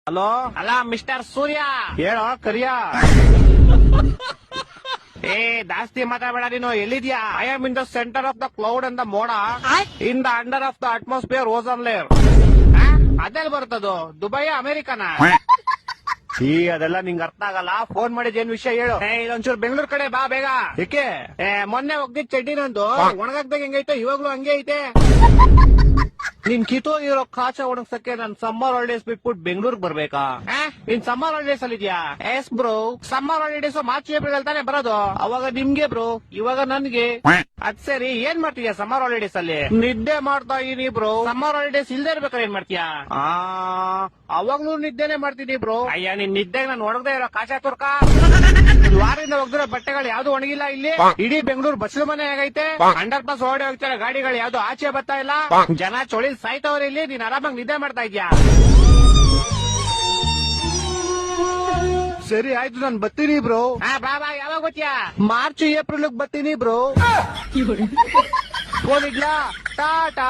Hello, ಅಲ್ಲ mister ಸೂರ್ಯ. ಹೇಳೋ ಕರಿಯಾ. ಏ ಜಾಸ್ತಿ ಮಾತಾಡಬೇಡ ನೀನು. ಎಲ್ಲಿದ್ಯಾ? I am in the centre of the cloud and the ಮೋಡ, in the under of the atmosphere ozone layer. ಅದೆಲ್ಲ ಬರ್ತದು? ದುಬೈ ಅಮೆರಿಕನ? ಈ ಅದೆಲ್ಲ ನಿಂಗ್ ಅರ್ಥ ಆಗಲ್ಲ. ಫೋನ್ ಮಾಡಿದ್ ಏನ್ ವಿಷಯ ಹೇಳು. ಇದೊಂಚೂರು ಬೆಂಗಳೂರು ಕಡೆ ಬಾ ಬೇಗ. ಏಕೆ? ಮೊನ್ನೆ ಹೋಗ್ದಿದ್ ಚಡ್ಡಿ ನಂದು ಒಣಗಾಕ್ದಾಗ ಹೆಂಗೈತೆ ಇವಾಗ್ಲೂ ಹಂಗೆ ಐತೆ. ನಿನ್ ಕಿತ್ತೋಗಿರೋ ಕಾಚ ಒಣಗ್ಸಕ್ಕೆ ನಾನ್ ಸಮ್ಮರ್ ಹಾಲಿಡೇಸ್ ಬಿಟ್ಬಿಟ್ಟು ಬೆಂಗಳೂರಿಗೆ ಬರ್ಬೇಕಾ? ನೀನ್ ಸಮ್ಮರ್ ಹಾಲಿಡೇಸ್ ಅಲ್ಲಿ ಇದ್ಯಾ? S bro. Summer holidays March April ಅಲ್ಲಿ ತಾನೇ ಬರೋದು. ಅವಾಗ ನಿಮ್ಗೆ ಬ್ರೋ, ಇವಾಗ ನನ್ಗೆ. ಅದ್ ಸರಿ, ಏನ್ ಮಾಡ್ತೀಯಾ ಸಮ್ಮರ್ ಹಾಲಿಡೇಸ್ ಅಲ್ಲಿ? ನಿದ್ದೆ ಮಾಡ್ತಾ ಇದೀನಿ ಬ್ರೋ. ಸಮ್ಮರ್ ಹಾಲಿಡೇಸ್ ಇಲ್ದೇ ಇರ್ಬೇಕಾದ್ರೆ ಏನ್ ಮಾಡ್ತೀಯಾ? ಅವಾಗ್ಲೂ ನಿದ್ದೆನೆ ಮಾಡ್ತೀನಿ ಬ್ರೋ. ಅಯ್ಯ, ನಿನ್ ನಿದ್ದೆಗೆ ನಾನು ಒಣಗದೆ ಇರೋ ಕಾಚ ತುರ್ಕ. ವಾರದಿಂದ ಒಗ್ದಿರೋ ಬಟ್ಟೆಗಳು ಯಾವ್ದು ಒಣಗಿಲ್ಲ ಇಲ್ಲಿ. ಇಡೀ ಬೆಂಗಳೂರು ಬಸ್ಲು ಮನೆ ಆಗೈತೆ. ಅಂಡರ್ ಪಾಸ್ ಓಡಿ ಹೋಗ್ತಾರೆ ಗಾಡಿಗಳು, ಯಾವ್ದು ಆಚೆ ಬರ್ತಾ ಇಲ್ಲ. ಜನ ಚೊಳಿ ಸಾಯ್ತವ್ರೆ ಇಲ್ಲಿ. ನೀನ್ ಆರಾಮಾಗಿ ನಿದ್ದೆ ಮಾಡ್ತಾ ಇದ್ಯಾ? ಸರಿ ಆಯ್ತು, ನಾನ್ ಬರ್ತೀನಿ ಬ್ರೋ. ಬಾ ಬಾ. ಯಾವಾಗ ಗೊತ್ತೀಯಾ? ಮಾರ್ಚ್ ಏಪ್ರಿಲ್ ಬರ್ತೀನಿ ಬ್ರೋ. ಫೋನ್ ಇಡ್ಲಾ? ಟಾಟಾ.